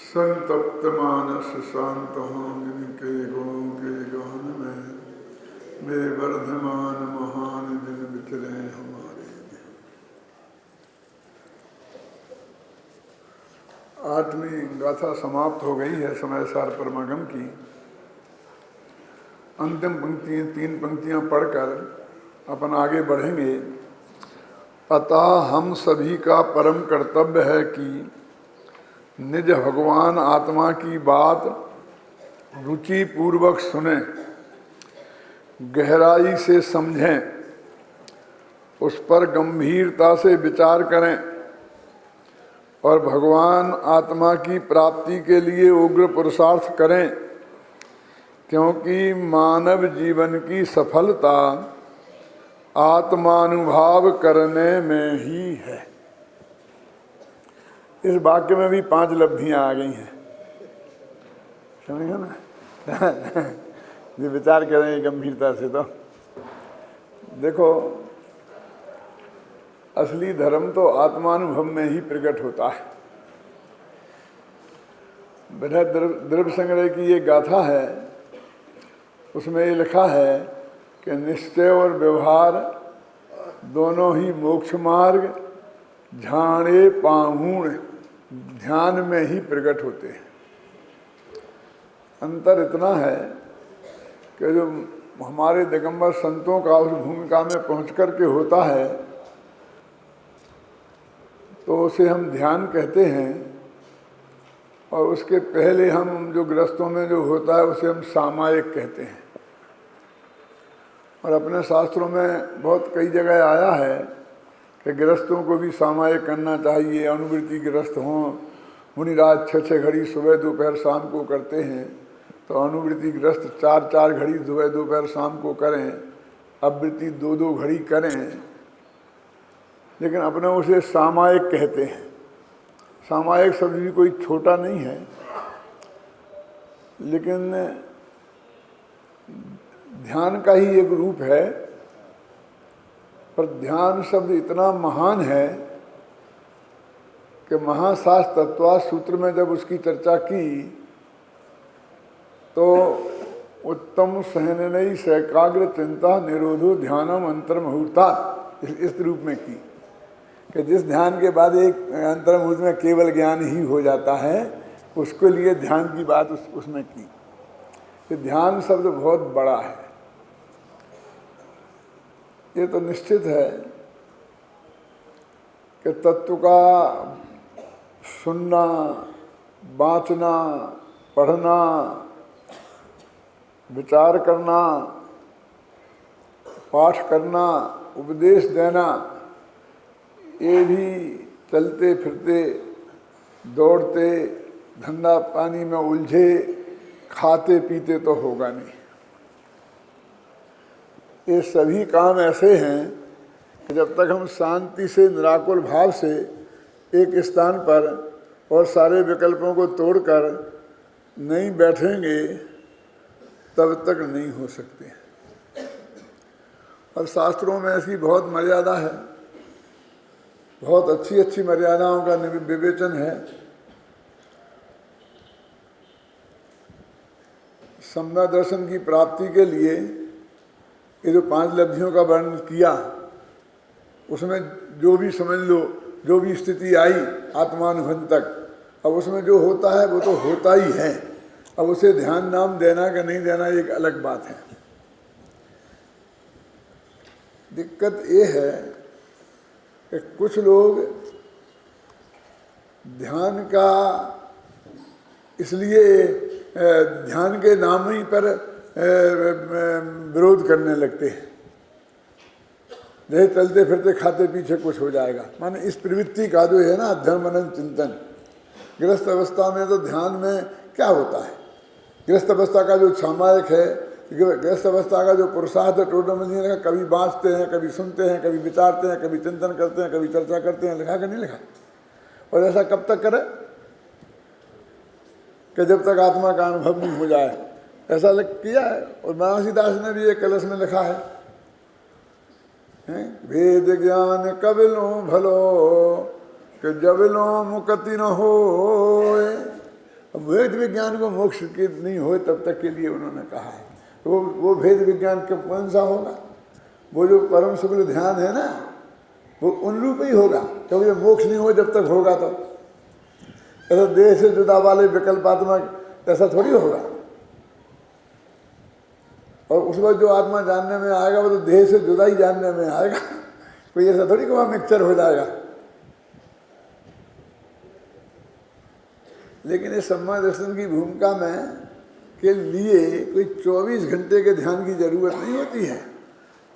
संतप्त मानस शांत हों जिनके गुणों के गान में वे वर्धमान महान जिन विचरे हमारे। आठवीं गाथा समाप्त हो गई है समय सार परमागम की। अंतिम पंक्ति 3 पंक्तियां पढ़कर अपन आगे बढ़ेंगे। अतः हम सभी का परम कर्तव्य है कि निज भगवान आत्मा की बात रुचि पूर्वक सुने, गहराई से समझें, उस पर गंभीरता से विचार करें और भगवान आत्मा की प्राप्ति के लिए उग्र पुरुषार्थ करें, क्योंकि मानव जीवन की सफलता आत्मानुभाव करने में ही है। इस वाक्य में भी 5 लब्धियां आ गई हैं, समझे ना। ये विचार करेंगे गंभीरता से तो देखो, असली धर्म तो आत्मानुभव में ही प्रकट होता है। बृहद द्रव्य संग्रह की ये गाथा है, उसमें ये लिखा है कि निश्चय और व्यवहार दोनों ही मोक्ष मार्ग झाणे पाहूण ध्यान में ही प्रकट होते हैं। अंतर इतना है कि जो हमारे दिगंबर संतों का उस भूमिका में पहुंच कर के होता है तो उसे हम ध्यान कहते हैं, और उसके पहले हम जो गृहस्थों में जो होता है उसे हम सामायिक कहते हैं। और अपने शास्त्रों में बहुत कई जगह आया है कि गृहस्थों को भी सामायिक करना चाहिए, अनुवृत्ति गृहस्थ हों। मुनिराज 6-6 घड़ी सुबह दोपहर शाम को करते हैं, तो अनुवृत्ति गृहस्थ 4-4 घड़ी सुबह दोपहर शाम को करें, अवृत्ति 2-2 घड़ी करें, लेकिन अपने उसे सामायिक कहते हैं। सामायिक शब्द भी कोई छोटा नहीं है, लेकिन ध्यान का ही एक रूप है। पर ध्यान शब्द इतना महान है कि महाशास्त्र तत्वा सूत्र में जब उसकी चर्चा की तो उत्तम सहननई सैकाग्र चिंता निरोधो ध्यानम अंतर मुहूर्ता इस रूप में की कि जिस ध्यान के बाद एक अंतर मुहूर्त में केवल ज्ञान ही हो जाता है, उसके लिए ध्यान की बात उसमें की। कि ध्यान शब्द बहुत बड़ा है। ये तो निश्चित है कि तत्व का सुनना, बाँचना, पढ़ना, विचार करना, पाठ करना, उपदेश देना, ये भी चलते फिरते, दौड़ते, धंधा पानी में उलझे, खाते पीते तो होगा नहीं। ये सभी काम ऐसे हैं कि जब तक हम शांति से निराकुल भाव से एक स्थान पर और सारे विकल्पों को तोड़कर नहीं बैठेंगे तब तक नहीं हो सकते। और शास्त्रों में ऐसी बहुत मर्यादा है, बहुत अच्छी अच्छी मर्यादाओं का विवेचन है। सम्यक दर्शन की प्राप्ति के लिए ये जो 5 लब्धियों का वर्णन किया, उसमें जो भी समझ लो, जो भी स्थिति आई आत्मानुभव तक, अब उसमें जो होता है वो तो होता ही है। अब उसे ध्यान नाम देना कि नहीं देना एक अलग बात है। दिक्कत ये है कि कुछ लोग ध्यान का इसलिए ध्यान के नाम ही पर विरोध करने लगते हैं, जैसे चलते फिरते खाते पीछे कुछ हो जाएगा। माने इस प्रवृत्ति का जो है ना अध्ययन मनन चिंतन, गृहस्थ अवस्था में तो ध्यान में क्या होता है? गृहस्थ अवस्था का जो सामायिक है, गृहस्थ अवस्था का जो पुरुषार्थ टोटल कभी बाँचते हैं, कभी सुनते हैं, कभी विचारते हैं, कभी चिंतन करते हैं, कभी चर्चा करते हैं, लिखा कि नहीं लिखा? और ऐसा कब तक करे कि जब तक आत्मा का अनुभव नहीं हो जाए। ऐसा किया है। और महासीदास ने भी एक कलश में लिखा है, वेद ज्ञान कबिलों भलो कि जबिलों मुक्ति न हो। अब भेद विज्ञान को मोक्ष के नहीं हो तब तक के लिए उन्होंने कहा है। वो भेद विज्ञान कब कौन सा होगा? वो जो परम शुक्ल ध्यान है ना, वो उन रूप ही होगा, क्योंकि मोक्ष नहीं हो जब तक होगा तो। ऐसा देह से जुदा वाले विकल्पात्मक ऐसा थोड़ी होगा। और उस वक्त जो आत्मा जानने में आएगा वो तो देह से जुदा ही जानने में आएगा, कोई ऐसा थोड़ी कि वहाँ मिक्सचर हो जाएगा। लेकिन इस सम्मा दर्शन की भूमिका में के लिए कोई 24 घंटे के ध्यान की जरूरत नहीं होती है।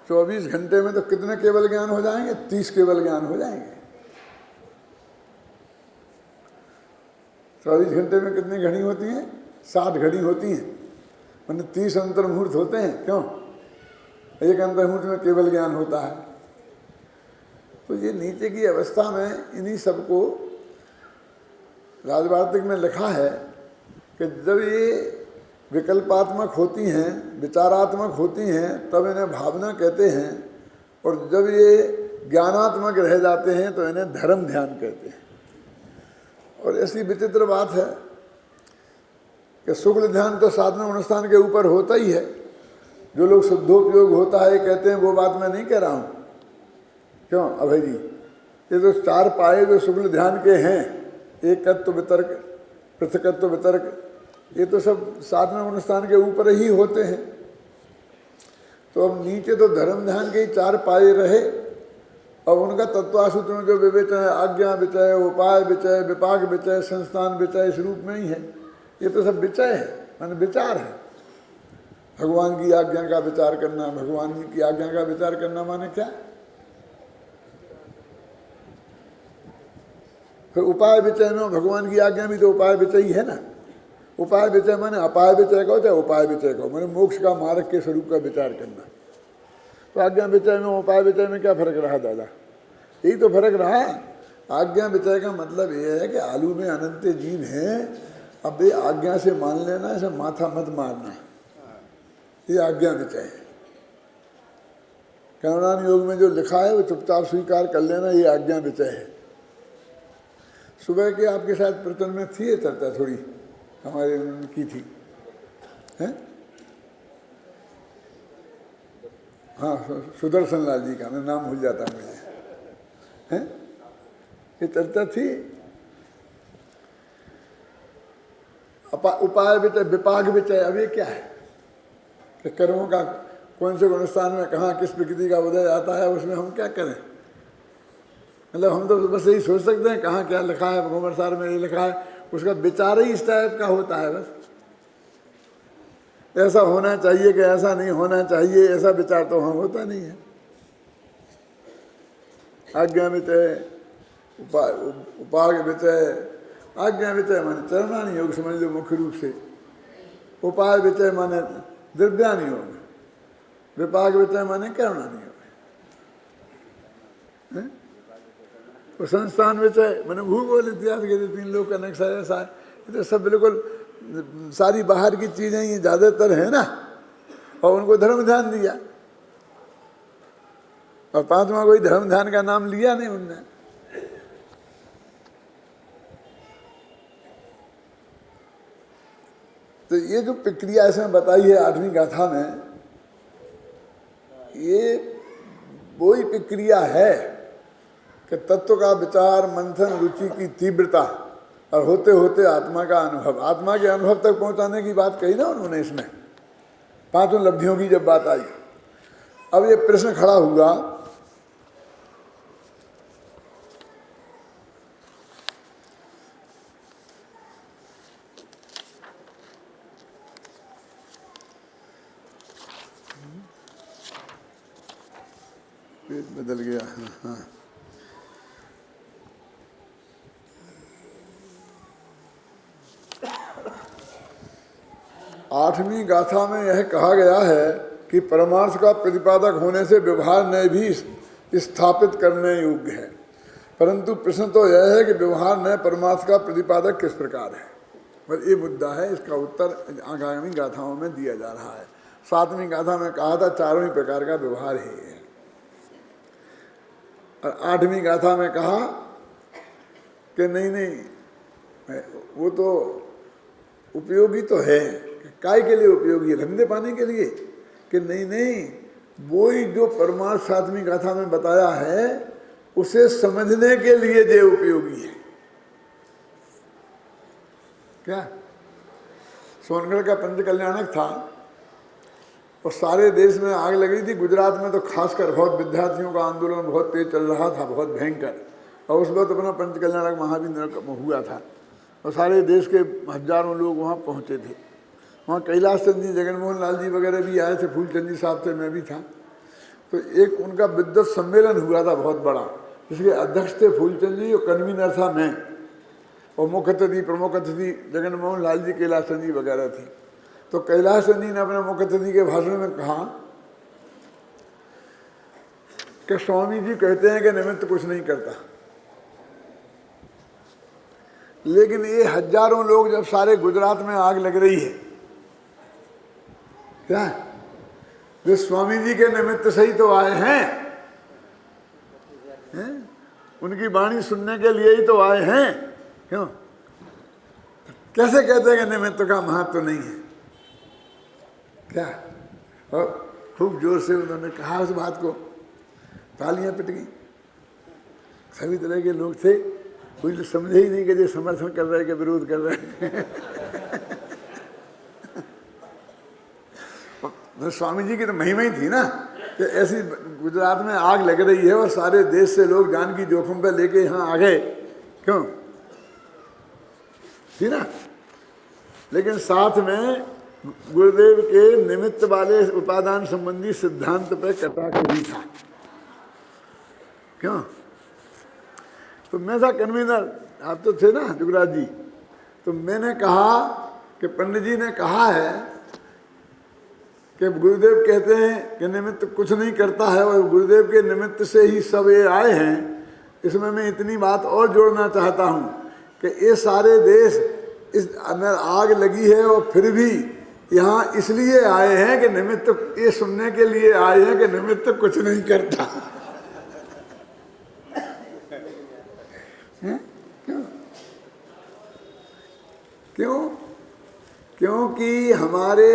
24 घंटे में तो कितने केवल ज्ञान हो जाएंगे? 30 केवल ज्ञान हो जाएंगे। 24 घंटे में कितनी घड़ी होती हैं? 60 घड़ी होती हैं, मैंने 30 अंतर्मुहूर्त होते हैं। क्यों? एक अंतर्मुहूर्त में केवल ज्ञान होता है। तो ये नीचे की अवस्था में इन्हीं सबको राजवार्तिक में लिखा है कि जब ये विकल्पात्मक होती हैं, विचारात्मक होती हैं, तब इन्हें भावना कहते हैं, और जब ये ज्ञानात्मक रह जाते हैं तो इन्हें धर्म ध्यान कहते हैं। और ऐसी विचित्र बात है कि शुक्ल ध्यान तो साधना अनुष्ठान के ऊपर होता ही है। जो लोग शुद्धोपयोग होता है कहते हैं, वो बात मैं नहीं कह रहा हूँ। क्यों अभय जी? ये जो 4 पाए जो शुक्ल ध्यान के हैं, एकत्व वितर्क, पृथकत्व वितर्क, ये तो सब साधना अनुष्ठान के ऊपर ही होते हैं। तो अब नीचे तो धर्म ध्यान के ही 4 पाए रहे, और उनका तत्वासूत्र में जो विवेचन है, आज्ञा विचय, उपाय विचय, विपाक विचय, संस्थान विचय, इस रूप में ही है। ये तो सब विचय है, माने विचार है। भगवान की आज्ञा का विचार करना, भगवान की आज्ञा का विचार करना माने क्या? फिर उपाय विचय में भगवान की आज्ञा भी तो उपाय विचय ही है ना। उपाय विचय माने अपाय विचय कहो चाहे उपाय विचय कहो, माने मोक्ष का मार्ग के स्वरूप का विचार करना। तो आज्ञा विचय में उपाय विचय में क्या फर्क रहा दादा? यही तो फर्क रहा। आज्ञा विचय का मतलब ये है कि आलू में अनंत जीव हैं, अब ये आज्ञा से मान लेना, ऐसे माथा मत मारना, ये आज्ञा विचय है। करुणान योग में जो लिखा है वो चुपचाप स्वीकार कर लेना, ये आज्ञा विचय है। सुबह के आपके साथ प्रवचन में थी ये चर्चा, थोड़ी हमारे की थी, हैं? हाँ, सुदर्शन लाल जी का, मैं नाम भूल जाता हूँ मुझे, हैं? ये चर्चा थी। उपाय विचय, विपाक विचय, अब ये क्या है कि कर्मों का कौन से गुणस्थान में कहाँ किस प्रकृति का उदय आता है, उसमें हम क्या करें? मतलब हम तो बस यही सोच सकते हैं कहाँ क्या लिखा है, भगवत सार में ये लिखा है, उसका विचार ही इस टाइप का होता है। बस ऐसा होना चाहिए कि ऐसा नहीं होना चाहिए, ऐसा विचार तो वहाँ होता नहीं है। आज्ञा विचय, उपाय विचय, आज्ञा विचय माने चरणानि योग समझ लो मुख्य रूप से। उपाय विचय माने द्रव्यानि योग, विपाक विचय माने करुणानि योग, और संस्थान विचय माने भूगोल इतिहास के 3 लोग का नक्शा ऐसा है। ये तो सब बिल्कुल सारी बाहर की चीजें ये ज्यादातर है ना, और उनको धर्म ध्यान दिया, और 5वां कोई धर्म ध्यान का नाम लिया नहीं उनने। तो ये जो प्रक्रिया इसमें बताई है 8वीं गाथा में, ये वही प्रक्रिया है कि तत्व का विचार, मंथन, रुचि की तीव्रता, और होते होते आत्मा का अनुभव, आत्मा के अनुभव तक पहुंचाने की बात कही ना उन्होंने इसमें। 5 लब्धियों की जब बात आई, अब ये प्रश्न खड़ा हुआ पेज बदल गया। हाँ, 8वीं गाथा में यह कहा गया है कि परमार्थ का प्रतिपादक होने से व्यवहार ने भी स्थापित करने योग्य है, परंतु प्रश्न तो यह है कि व्यवहार ने परमार्थ का प्रतिपादक किस प्रकार है। बस ये मुद्दा है, इसका उत्तर आगामी गाथाओं में दिया जा रहा है। 7वीं गाथा में कहा था 4वें प्रकार का व्यवहार है, और 8वीं गाथा में कहा कि नहीं, वो तो उपयोगी तो है, काय के लिए उपयोगी है? धंधे पाने के लिए? कि नहीं नहीं, वो ही जो परमार्थ सातवीं गाथा में बताया है उसे समझने के लिए जो उपयोगी है। क्या सोनगढ़ का पंच कल्याणक था और सारे देश में आग लगी थी, गुजरात में तो खासकर बहुत विद्यार्थियों का आंदोलन बहुत तेज चल रहा था, बहुत भयंकर। और उस वक्त अपना पंच कल्याणक महावीर हुआ था और सारे देश के हजारों लोग वहाँ पहुँचे थे। वहाँ कैलाश चंद जी, जगनमोहन लाल जी वगैरह भी आए थे, फूलचंद जी साहब थे, मैं भी था। तो एक उनका विद्वत सम्मेलन हुआ था बहुत बड़ा, जिसके अध्यक्ष थे फूलचंद जी और कन्वीनर था मैं, और मुख्य अतिथि प्रमुख अतिथि जगनमोहन लाल जी, कैलाश चंद जी वगैरह थे। तो कैलाश चंद जी ने अपने मुख्य अतिथि के भाषण में कहा कि स्वामी जी कहते हैं कि निमित्त कुछ नहीं करता, लेकिन ये हजारों लोग जब सारे गुजरात में आग लग रही है, क्या वे स्वामी जी के निमित्त से ही तो आए हैं? उनकी वाणी सुनने के लिए ही तो आए हैं, क्यों? कैसे कहते हैं कि निमित्त का महत्व तो नहीं है? क्या? और खूब जोर से उन्होंने कहा उस बात को, तालियां पिट गई। सभी तरह के लोग थे, कोई तो समझे ही नहीं कि ये समर्थन कर रहे कि विरोध कर रहे हैं। तो स्वामी जी की तो महिमा ही थी ना कि ऐसी गुजरात में आग लग रही है और सारे देश से लोग जान की जोखिम पे लेके यहाँ आ गए, क्यों थी ना? लेकिन साथ में गुरुदेव के निमित्त वाले उपादान संबंधी सिद्धांत पे कटाक्ष भी था, क्यों? तो मैं था कन्वीनर, आप तो थे ना जुगराज जी। तो मैंने कहा कि पंडित जी ने कहा है कि गुरुदेव कहते हैं कि निमित्त कुछ नहीं करता है और गुरुदेव के निमित्त से ही सब ये आए हैं। इसमें मैं इतनी बात और जोड़ना चाहता हूँ कि ये सारे देश इस अंदर आग लगी है और फिर भी यहाँ इसलिए आए हैं कि निमित्त, ये सुनने के लिए आए हैं कि निमित्त कुछ नहीं करता। क्यों? क्योंकि हमारे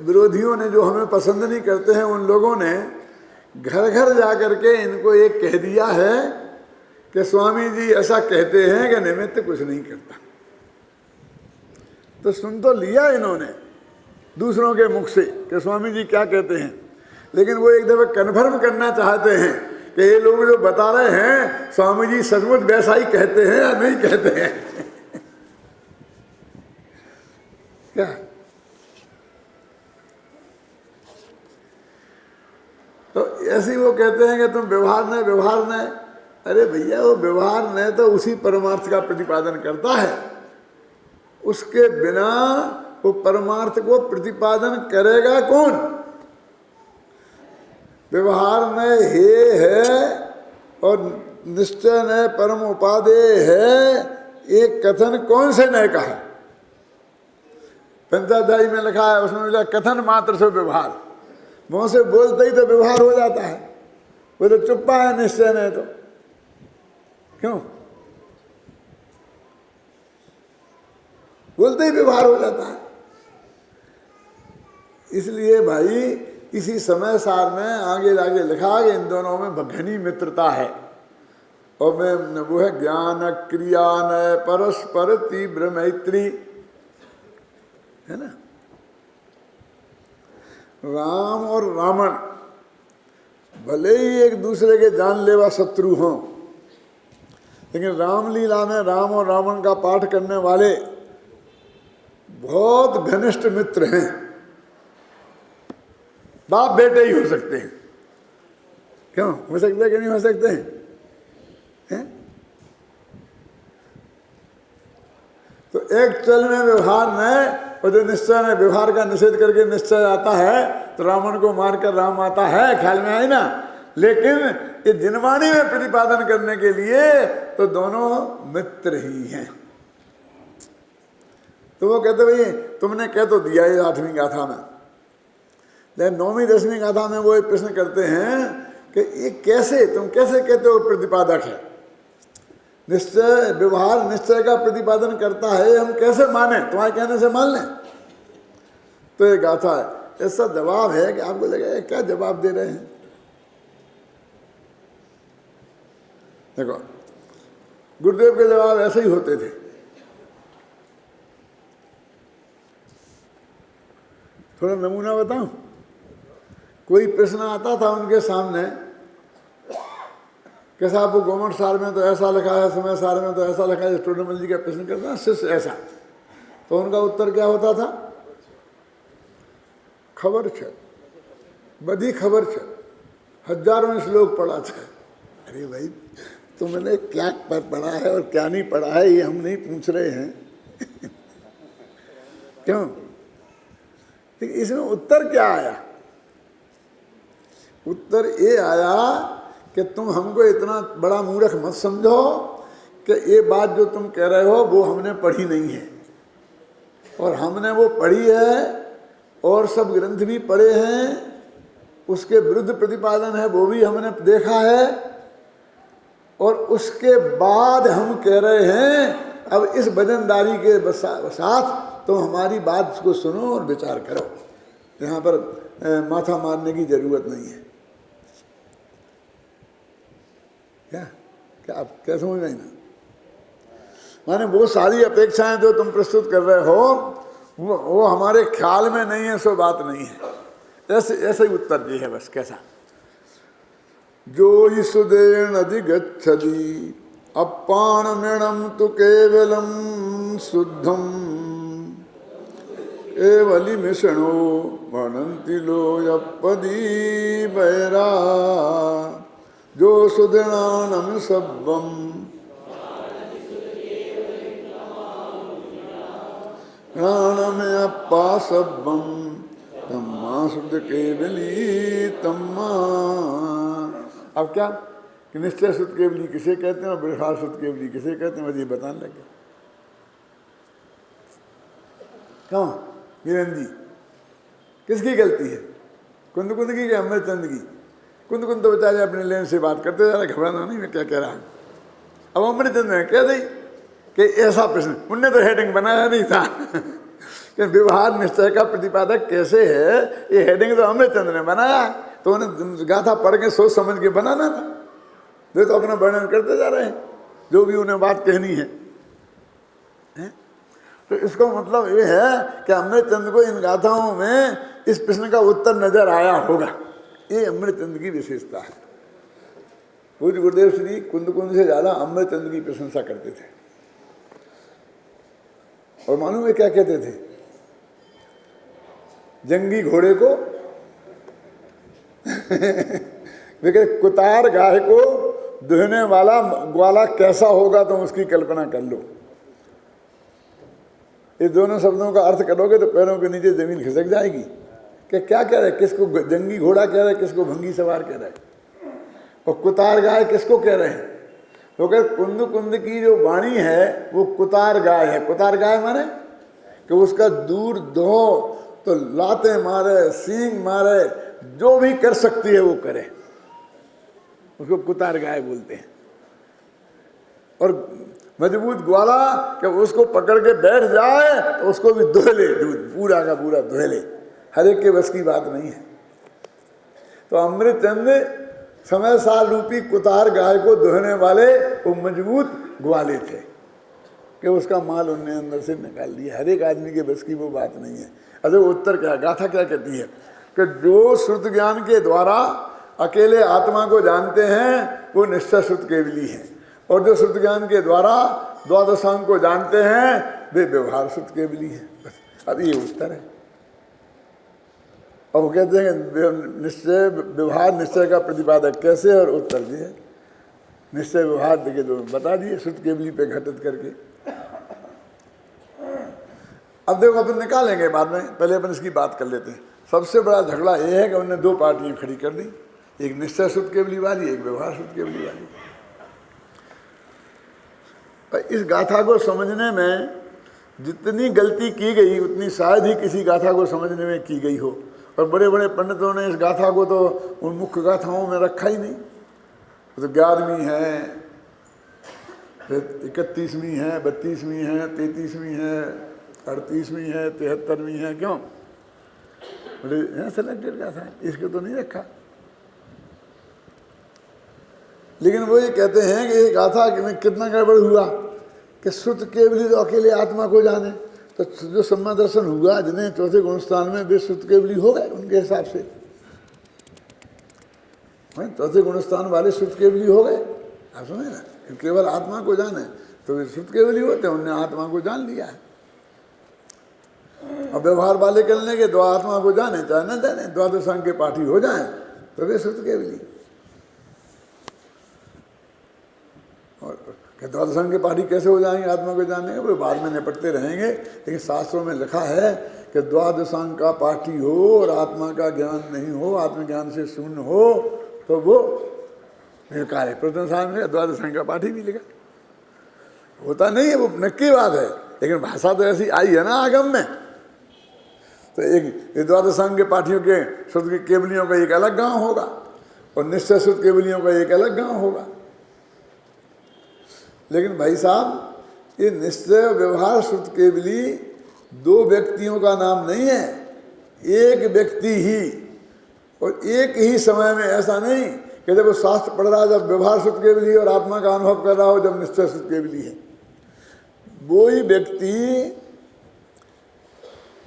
विरोधियों ने, जो हमें पसंद नहीं करते हैं, उन लोगों ने घर घर जा करके इनको ये कह दिया है कि स्वामी जी ऐसा कहते हैं कि निमित्त कुछ नहीं करता। तो सुन तो लिया इन्होंने दूसरों के मुख से कि स्वामी जी क्या कहते हैं, लेकिन वो एक दफे कन्फर्म करना चाहते हैं कि ये लोग जो बता रहे हैं स्वामी जी सचमुच वैसा ही कहते हैं या नहीं कहते हैं। क्या? तो ऐसे वो कहते हैं कि तुम व्यवहार ने। अरे भैया, वो व्यवहार ने तो उसी परमार्थ का प्रतिपादन करता है, उसके बिना वो परमार्थ को प्रतिपादन करेगा कौन? व्यवहार ने हे है और निश्चय ने परम उपादेय है, एक कथन कौन से ने कहा? पंचाध्यायी में लिखा है, उसमें लिखा कथन मात्र से व्यवहार। मुंह से बोलते ही तो व्यवहार हो जाता है, वो तो चुप्पा है निश्चय ने तो, क्यों? बोलते ही व्यवहार हो जाता है। इसलिए भाई इसी समय सार में आगे आगे लिखा कि इन दोनों में घनी मित्रता है, और में वो है ज्ञान क्रिया न परस्पर तीव्र मैत्री, है ना? राम और रावण भले ही एक दूसरे के जानलेवा शत्रु हों, लेकिन रामलीला में राम और रावण का पाठ करने वाले बहुत घनिष्ठ मित्र हैं। बाप बेटे ही हो सकते हैं, क्यों? हो सकते हैं कि नहीं हो सकते हैं? तो एक चल में व्यवहार में, और जो निश्चय में व्यवहार का निषेध करके निश्चय आता है, तो रावण को मारकर राम आता है, ख्याल में आई ना? लेकिन ये जिनवाणी में प्रतिपादन करने के लिए तो दोनों मित्र ही हैं। तो वो कहते भाई तुमने कह तो दिया ये 8वीं गाथा में, लेकिन 9वीं 10वीं गाथा में वो एक प्रश्न करते हैं कि ये कैसे, तुम कैसे कहते हो प्रतिपादक है? निश्चय व्यवहार निश्चय का प्रतिपादन करता है, हम कैसे माने? तुम्हारे कहने से मान लें? तो ये गाथा है। ऐसा जवाब है कि आपको लगेगा क्या जवाब दे रहे हैं। देखो गुरुदेव के जवाब ऐसे ही होते थे। थोड़ा नमूना बताऊं। कोई प्रश्न आता था उनके सामने कि साहब वो गवर्नमेंट सार में तो ऐसा लिखा है, समय सार में तो ऐसा लिखा है, टोडरमल जी का प्रश्न करता है शिष्य ऐसा, तो उनका उत्तर क्या होता था? खबर छे, बड़ी खबर छे, हजारों श्लोक पढ़ा था। अरे भाई तुमने क्या पढ़ा है और क्या नहीं पढ़ा है ये हम नहीं पूछ रहे हैं। क्यों? इसमें उत्तर क्या आया? उत्तर ये आया कि तुम हमको इतना बड़ा मूर्ख मत समझो कि ये बात जो तुम कह रहे हो वो हमने पढ़ी नहीं है, और हमने वो पढ़ी है और सब ग्रंथ भी पढ़े हैं, उसके विरुद्ध प्रतिपादन है वो भी हमने देखा है, और उसके बाद हम कह रहे हैं अब इस वजनदारी के साथ तो हमारी बात को सुनो और विचार करो। यहाँ पर माथा मारने की जरूरत नहीं है। क्या आप क्या समझ रहे ना? माने वो सारी अपेक्षाएं जो तुम प्रस्तुत कर रहे हो वो हमारे ख्याल में नहीं है, सो बात नहीं है। ऐसे ही उत्तर दिए है बस। कैसा? जो ईसुदेन अधिगच्छति अपान मृणम तु केवलम शुद्धम केवली मिषणो वर्णन्ति लोयपदी बैरा जो सुदृणानम सब्बम प्राणमे अपा सब्बम तम्मा शुद्ध केवली तम्मा। अब क्या कि निश्चय शुद्ध केवली किसे कहते हैं और व्यवहार शुद्ध केवली किसे कहते हैं, मुझे बताने लगे। क्यों वीरेंद्र जी, किसकी गलती है? कुंद कुंद की कि अमृतचंद की? कुंद कुंद तो बेचारे अपने लेन से बात करते जा रहे, घबराना नहीं, मैं क्या कह रहा हूँ। अब अमृतचंद ने कह दी कि ऐसा प्रश्न, उनने तो हेडिंग बनाया नहीं था कि व्यवहार निश्चय का प्रतिपादक कैसे है, ये हेडिंग तो अमृतचंद ने बनाया, तो उन्हें गाथा पढ़ के सोच समझ के बनाना था। वे तो अपना वर्णन करते जा रहे हैं जो भी उन्हें बात कहनी है। तो इसका मतलब ये है कि अमृतचंद को इन गाथाओं में इस प्रश्न का उत्तर नजर आया होगा। ये अमृतचंद की विशेषता है। पूज्य गुरुदेव श्री कुंद कुंद से ज्यादा अमृतचंद की प्रशंसा करते थे। और मालूम है क्या कहते थे? जंगी घोड़े को लेकिन कुतार गाय को दुहने वाला ग्वाला कैसा होगा तुम उसकी कल्पना कर लो। ये दोनों शब्दों का अर्थ करोगे तो पैरों के नीचे जमीन खिसक जाएगी कि क्या कह रहे, किसको जंगी घोड़ा कह रहे, किसको भंगी सवार कह रहे, और कुतार गाय किसको कह रहे हैं? तो कह कुंद कुंद की जो वाणी है वो कुतार गाय है। कुतार गाय माने कि उसका दूर दो तो लाते मारे, सींग मारे, जो भी कर सकती है वो करे, उसको कुतार गाय बोलते हैं। और मजबूत ग्वाला कि उसको पकड़ के बैठ जाए तो उसको भी दुह ले, दूध पूरा का पूरा दुह ले, हर एक के बस की बात नहीं है। तो अमृतचंद समय साल रूपी कुतार गाय को दुहने वाले वो मजबूत ग्वाले थे कि उसका माल उनने अंदर से निकाल दिया। हर एक आदमी के बस की वो बात नहीं है। अरे उत्तर क्या, गाथा क्या कहती है कि जो श्रुत ज्ञान के द्वारा अकेले आत्मा को जानते हैं वो निश्चय श्रुत केवली है, और जो श्रुत ज्ञान के द्वारा द्वादशांग को जानते हैं वे व्यवहार श्रुत केवली है। बस अब ये उत्तर है। और वो कहते हैं निश्चय व्यवहार निश्चय का प्रतिपादक कैसे, और उत्तर दिए निश्चय व्यवहार देखिए जो बता दिए श्रुत केवली पे घटित करके। अब देखो अपन निकालेंगे बाद में, पहले अपन इसकी बात कर लेते हैं। सबसे बड़ा झगड़ा ये है कि उन्होंने दो पार्टियां खड़ी कर दी, एक निश्चय शुद्ध केवली वाली, एक व्यवहार शुद्ध केवली वाली। इस गाथा को समझने में जितनी गलती की गई उतनी शायद ही किसी गाथा को समझने में की गई हो। और बड़े बड़े पंडितों ने इस गाथा को तो उन मुख्य गाथाओं में रखा ही नहीं। तो 11वीं है, फिर 31वीं है, 32वीं है, 33वीं है, 38वीं है, 73वीं है। क्यों बोले सेलेक्टेड का था, इसको तो नहीं रखा। लेकिन वो ये कहते हैं कि एक गाथा में कितना गड़बड़ हुआ कि श्रुत केवली तो अकेले आत्मा को जाने, तो जो सम्मा दर्शन हुआ जिन्हें चौथे गुणस्थान में वे श्रुत केवली हो गए उनके हिसाब से। चौथे गुणस्थान वाले श्रुत केवली हो गए, आप समझे ना, केवल आत्मा को जाने तो वे श्रुत केवली होते हैं, उन्होंने आत्मा को जान लिया है। और व्यवहार वाले कहने के द्वा आत्मा को जाने चाहे न जाने, द्वादशांग के पाठी हो जाए तो वे श्रुत केवली। और द्वादशांग के पाठी कैसे हो जाएंगे आत्मा को जाने, वो बाद में निपटते रहेंगे। लेकिन शास्त्रों में लिखा है कि द्वादशांग का पाठी हो और आत्मा का ज्ञान नहीं हो, आत्मज्ञान से शून्य हो तो वो बेकार है। प्रथम स्थान में द्वादशांग का पाठी भी लिखा होता नहीं है, वो नक्की बात है, लेकिन भाषा तो ऐसी आई है ना आगम में। तो एक द्वादशांग के पाठियों के शुद्ध के केवलियों का एक अलग गांव होगा और निश्चय शुद्ध केवलियों का एक अलग गांव होगा। लेकिन भाई साहब, ये निश्चय व्यवहार शुद्ध केवली दो व्यक्तियों का नाम नहीं है, एक व्यक्ति ही और एक ही समय में। ऐसा नहीं कि जब वो शास्त्र पढ़ रहा है जब व्यवहार शुद्ध केवली और आत्मा का अनुभव कर रहा हो जब निश्चय शुद्ध केवली है। वो ही व्यक्ति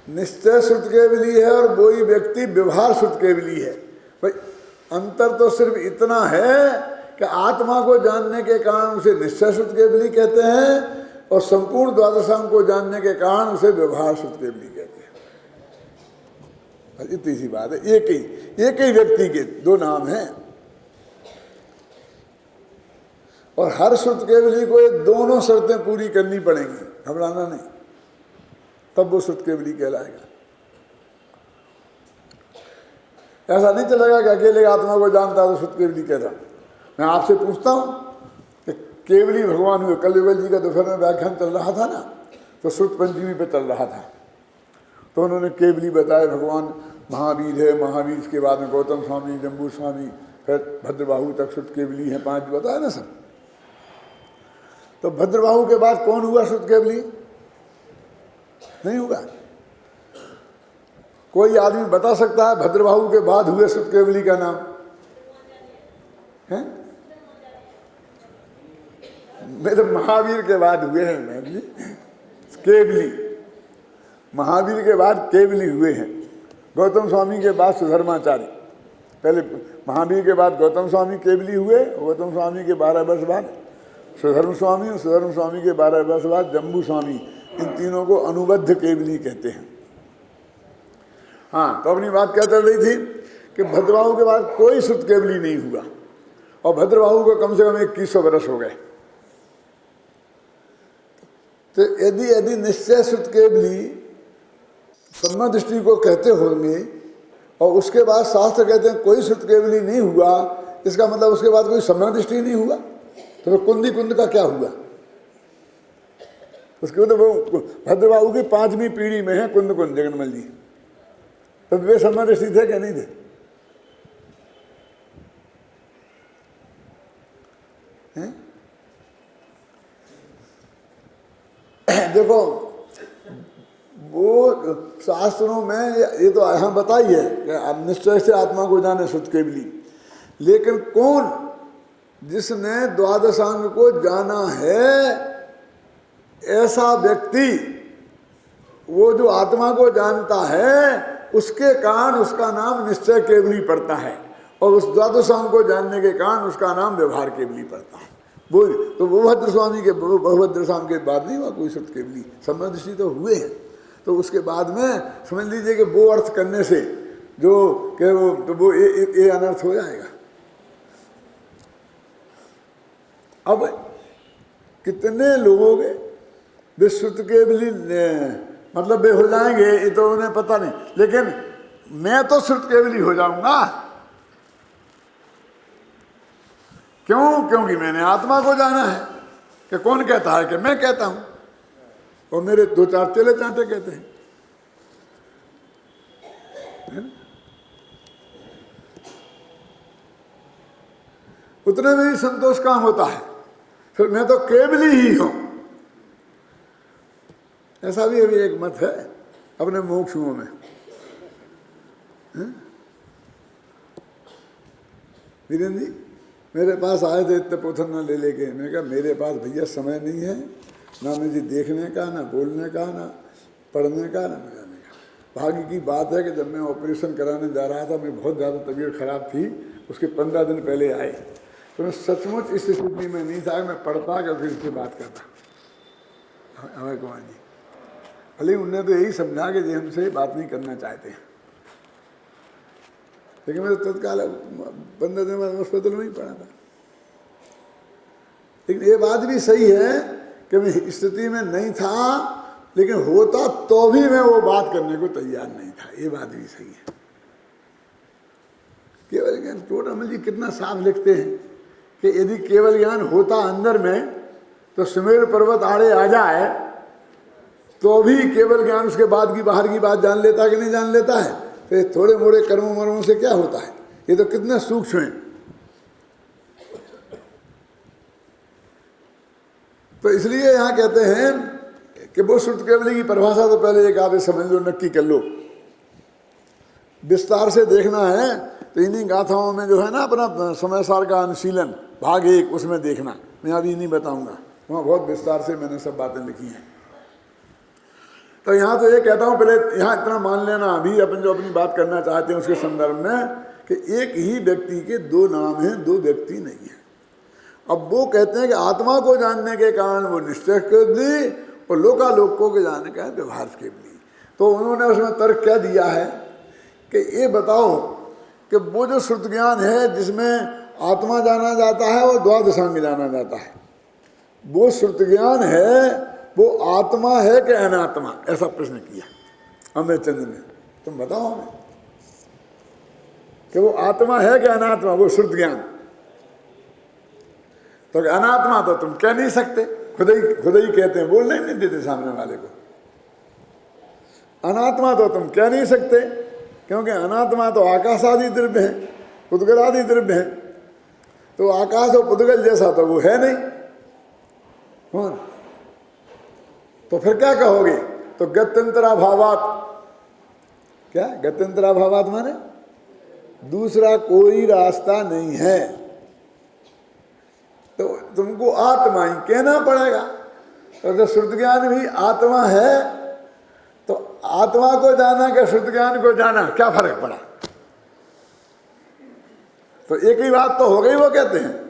निश्चय शुद्ध केवली है और वो ही व्यक्ति व्यवहार शुद्ध केवली है। भाई अंतर तो सिर्फ इतना है कि आत्मा को जानने के कारण उसे निश्चय शुद्ध केवली कहते हैं और संपूर्ण द्वादशांग को जानने के कारण उसे व्यवहार शुद्ध केवली कहते हैं। इतनी सी बात है, एक ही व्यक्ति के दो नाम हैं। और हर शुद्ध केवली को ये दोनों शर्तें पूरी करनी पड़ेंगी, घबराना नहीं, तब वो शुद्ध केवली कहलाएगा। ऐसा नहीं चलेगा कि अकेले आत्मा को जानता तो शुद्ध केवली कहता। मैं आपसे पूछता हूं कि केवली भगवान हुए, कल युगल जी का दोपहर में व्याख्यान चल रहा था ना, तो शुद्ध पंचमी पे चल रहा था, तो उन्होंने केवली बताया भगवान महावीर है, महावीर के बाद में गौतम स्वामी, जम्बू स्वामी, फिर भद्रबाहु तक शुद्ध केवली है, 5 बताया ना सब। तो भद्रबाहु के बाद कौन हुआ शुद्ध केवली? नहीं होगा। कोई आदमी बता सकता है भद्रबाहु के बाद हुए शुद्ध केवली का नाम है? मेरे महावीर के बाद हुए हैं केवली, महावीर के बाद केवली हुए हैं। गौतम स्वामी के बाद सुधर्माचार्य, पहले महावीर के बाद गौतम स्वामी केवली हुए, गौतम स्वामी के 12 वर्ष बाद सुधर्म स्वामी, और सुधर्म स्वामी के 12 वर्ष बाद जम्बू स्वामी। इन तीनों को अनुबद्ध केवली कहते हैं। हाँ, तो अपनी बात क्या चल रही थी कि भद्रबाहु के बाद कोई शुद्ध केवली नहीं हुआ और भद्रबाहु को कम से कम 2100 वर्ष हो गए। तो यदि निश्चय शुद्ध केवली सम्मा दृष्टि को कहते होंगे और उसके बाद शास्त्र कहते हैं कोई शुद्ध केवली नहीं हुआ, इसका मतलब उसके बाद कोई सम्मा दृष्टि नहीं हुआ। तो कुंदी कुंद का क्या हुआ? उसके बाद वो भद्रबाहु की 5वीं पीढ़ी में है कुंद कुंद जगन्मल जी, तो वे सम्मा दृष्टि थे क्या नहीं थे? देखो वो शास्त्रों में ये तो यहाँ बताई है कि निश्चय से आत्मा को जाने शुद्ध केवली, लेकिन कौन जिसने द्वादशांग को जाना है ऐसा व्यक्ति, वो जो आत्मा को जानता है उसके कारण उसका नाम निश्चय केवली पड़ता है और उस द्वादशांग को जानने के कारण उसका नाम व्यवहार केवली पड़ता है। वो तो वो भद्र स्वामी के बहुभद्र स्वामी के बाद नहीं हुआ कोई शुद्ध केवली, सम्बन्धि तो हुए हैं। तो उसके बाद में समझ लीजिए कि वो अर्थ करने से जो कि वो ये अनर्थ हो जाएगा। अब कितने लोगों के वे शुद्ध केवली मतलब वे हो जाएंगे ये तो उन्हें पता नहीं, लेकिन मैं तो शुद्ध केवली हो जाऊंगा। क्यों? क्योंकि मैंने आत्मा को जाना है। कि कौन कहता है? कि मैं कहता हूं और मेरे 2-4 चेले चांटे कहते हैं। उतने में ही संतोष कहाँ होता है फिर मैं तो केवली ही हूं। ऐसा भी अभी एक मत है अपने मोक्षुओं में। वीरेंद्र जी मेरे पास आए थे इतने पोथन न ले लेके। मैंने कहा मेरे पास भैया समय नहीं है, ना मुझे देखने का, ना बोलने का, ना पढ़ने का, ना बजाने का। भाग्य की बात है कि जब मैं ऑपरेशन कराने जा रहा था, मैं बहुत ज़्यादा तबीयत खराब थी, उसके 15 दिन पहले आए, तो मैं सचमुच इस स्थिति में नहीं था। मैं पढ़ता कि फिर से बात करता अमर कुमार जी। भले उनने तो यही समझा कि जी हमसे बात नहीं करना चाहते, लेकिन मैं तो तत्काल 15 दिन बाद हॉस्पिटल में ही पड़ा था। लेकिन ये बात भी सही है कि मैं स्थिति में नहीं था, लेकिन होता तो भी मैं वो बात करने को तैयार नहीं था। ये बात भी सही है। केवल ज्ञान टोडामल जी कितना साफ लिखते हैं कि यदि केवल ज्ञान होता अंदर में तो सुमेर पर्वत आड़े आ जाए तो भी केवल ज्ञान उसके बाद की बाहर की बात जान लेता कि नहीं जान लेता है। तो थोड़े मोड़े कर्मों मर्मों से क्या होता है, ये तो कितना सूक्ष्म है। तो इसलिए यहां कहते हैं कि वो श्रुत केवली की परिभाषा तो पहले एक आप समझ लो, नक्की कर लो। विस्तार से देखना है तो इन्हीं गाथाओं में जो है ना अपना समय सार का अनुशीलन भाग 1 उसमें देखना। मैं अभी नहीं बताऊंगा, वहाँ बहुत विस्तार से मैंने सब बातें लिखी हैं। तो यहाँ तो ये कहता हूँ, पहले यहाँ इतना मान लेना अभी अपन जो अपनी बात करना चाहते हैं उसके संदर्भ में कि एक ही व्यक्ति के 2 नाम हैं, 2 व्यक्ति नहीं है। अब वो कहते हैं कि आत्मा को जानने के कारण वो निश्चय केवली और लोकालोकों के जानने का व्यवहार केवली। तो उन्होंने उसमें तर्क क्या दिया है कि ये बताओ कि वो जो श्रुत ज्ञान है जिसमें आत्मा जाना जाता है और द्वादशांग जाना जाता है, वो श्रुत ज्ञान है वो आत्मा है कि अनात्मा? ऐसा प्रश्न किया अमरचंद्र ने। तुम बताओ हमें कि वो आत्मा है कि अनात्मा, वो श्रुत ज्ञान? तो अनात्मा तो तुम कह नहीं सकते, खुद ही कहते हैं, बोलने नहीं देते सामने वाले को। अनात्मा तो तुम कह नहीं सकते क्योंकि अनात्मा तो आकाश आदि द्रव्य है, पुद्गल आदि द्रव्य है। तो आकाश और पुद्गल जैसा तो वो है नहीं। तो फिर क्या कहोगे? तो गत्यंतराभावात, क्या गत्यंतराभावात माने दूसरा कोई रास्ता नहीं है, तो तुमको आत्मा ही कहना पड़ेगा। तो जब श्रुत ज्ञान भी आत्मा है तो आत्मा को जाना कि श्रुत ज्ञान को जाना, क्या फर्क पड़ा? तो एक ही बात तो हो गई। वो कहते हैं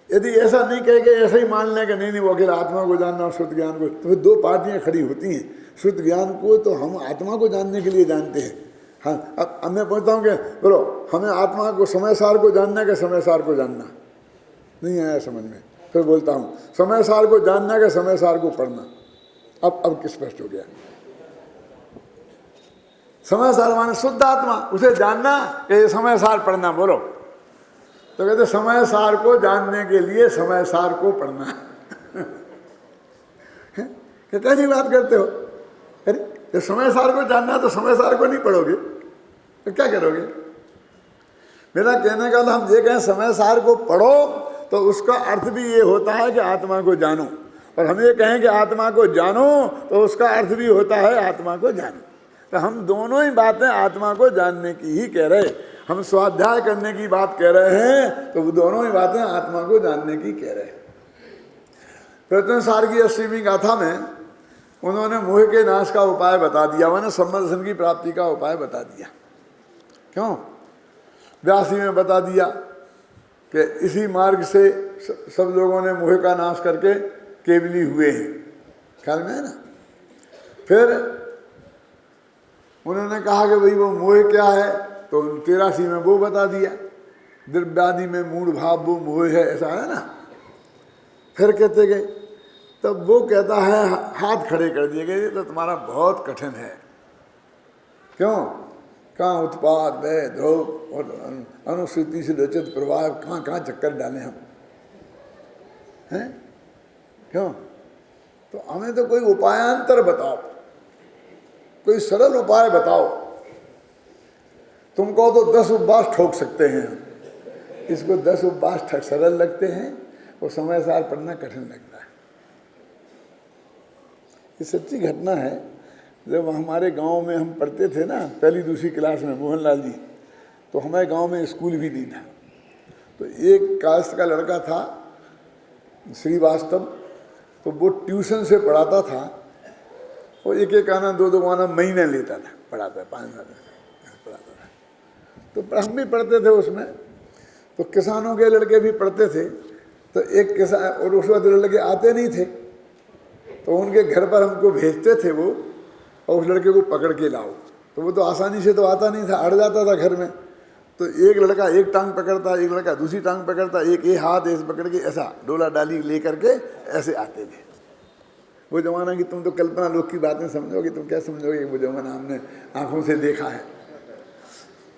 यदि ऐसा नहीं कहेंगे, ऐसा ही मान लें कि नहीं वो अकेला आत्मा को जानना और श्रुत ज्ञान को, तो फिर 2 पार्टियां खड़ी होती हैं। श्रुत ज्ञान को तो हम आत्मा को जानने के लिए जानते हैं। हाँ, अब मैं पूछता हूँ कि बोलो हमें आत्मा को समय सार को जानना कि समय सार को जानना? नहीं आया समझ में। फिर बोलता हूँ समय सार को जानना कि समय सार को पढ़ना? अब स्पष्ट हो गया। समय सार माने शुद्ध आत्मा, उसे जानना कि समय सार पढ़ना? बोलो। तो कहते समय सार को जानने के लिए समय सार को पढ़ना। कैसी बात करते हो? अरे जब समय सार को जानना तो समय सार को नहीं पढ़ोगे तो क्या करोगे? मेरा कहने का हम ये कहें समय सार को पढ़ो तो उसका अर्थ भी ये होता है कि आत्मा को जानो, और हम ये कहें कि आत्मा को जानो तो उसका अर्थ भी होता है आत्मा को जानो। तो हम दोनों ही बातें आत्मा को जानने की ही कह रहे। हम स्वाध्याय करने की बात कह रहे हैं तो वो दोनों ही बातें आत्मा को जानने की कह रहे हैं। प्रत्यन सार की 80वीं गाथा में उन्होंने मोह के नाश का उपाय बता दिया, मैंने सम्मदर्शन की प्राप्ति का उपाय बता दिया। क्यों? व्यासी में बता दिया कि इसी मार्ग से सब लोगों ने मोह का नाश करके केवली हुए हैं, ख्याल में है ना। फिर उन्होंने कहा कि भाई वो मोह क्या है, तो 83 में वो बता दिया, द्रव्यादि में मूल भाव वो मोह है, ऐसा है ना। फिर कहते गए, तब वो कहता है, हाथ खड़े कर दिए गए, तो तुम्हारा बहुत कठिन है। क्यों? कहाँ उत्पाद वय ध्रुव और अनुसूति से रचित प्रवाह, कहाँ कहाँ चक्कर डालें हम, हैं? क्यों? तो हमें तो कोई उपायांतर बताओ, कोई सरल उपाय बताओ। तुमको तो 10 उपवास ठोक सकते हैं, इसको 10 उपवास सरल लगते हैं और समय सार पढ़ना कठिन लगता है। ये सच्ची घटना है। जब हमारे गांव में हम पढ़ते थे ना, पहली दूसरी क्लास में, मोहनलाल जी, तो हमारे गांव में स्कूल भी नहीं था। तो एक कास्ट का लड़का था श्रीवास्तव, तो वो ट्यूशन से पढ़ाता था और एक आना 2 आना महीने लेता था, पढ़ाता 5 पढ़ाता था। तो हम भी पढ़ते थे उसमें। तो किसानों के लड़के भी पढ़ते थे। तो एक किसान, और उस वक्त लड़के आते नहीं थे, तो उनके घर पर हमको भेजते थे वो, और उस लड़के को पकड़ के लाओ। तो वो तो आसानी से तो आता नहीं था, अड़ जाता था घर में। तो एक लड़का एक टांग पकड़ता, एक लड़का दूसरी टांग पकड़ता, एक हाथ ऐसे पकड़ के ऐसा डोला डाली ले करके ऐसे आते थे। वो जमाना कि तुम तो कल्पना लोग की बातें समझोगे, तुम क्या समझोगे, वो जमाना हमने आंखों से देखा है।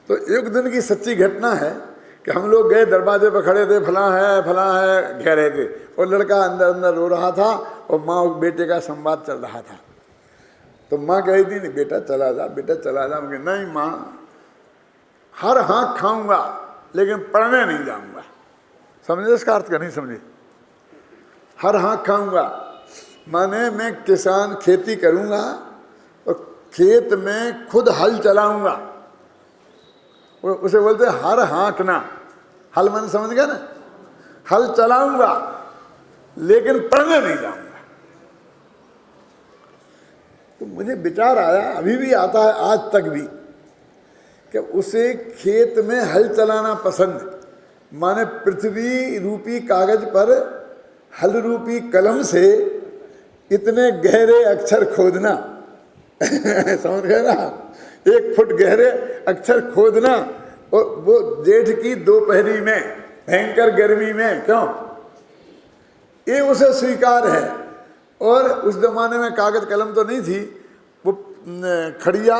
तो एक दिन की सच्ची घटना है कि हम लोग गए, दरवाजे पर खड़े थे, फलां है कह रहे थे, और लड़का अंदर अंदर रो रहा था और माँ और बेटे का संवाद चल रहा था। तो माँ कही थी, नहीं बेटा चला जा, बेटा चला जा। मैं नहीं माँ, हर हाँक खाऊंगा लेकिन पढ़ने नहीं जाऊंगा। समझे इसका अर्थ? का नहीं समझे? हर हाँक खाऊंगा माने मैं किसान खेती करूंगा और खेत में खुद हल चलाऊंगा। उसे बोलते हर हाँकना। हल मन समझ गया ना? हल चलाऊंगा लेकिन पढ़ने नहीं जाऊंगा। तो मुझे विचार आया, अभी भी आता है आज तक भी, कि उसे खेत में हल चलाना पसंद, माने पृथ्वी रूपी कागज पर हल रूपी कलम से इतने गहरे अक्षर खोदना समझ गए ना? 1 फुट गहरे अक्षर खोदना, और वो जेठ की दोपहरी में भयंकर गर्मी में, क्यों? ये उसे स्वीकार है। और उस जमाने में कागज कलम तो नहीं थी, वो खड़िया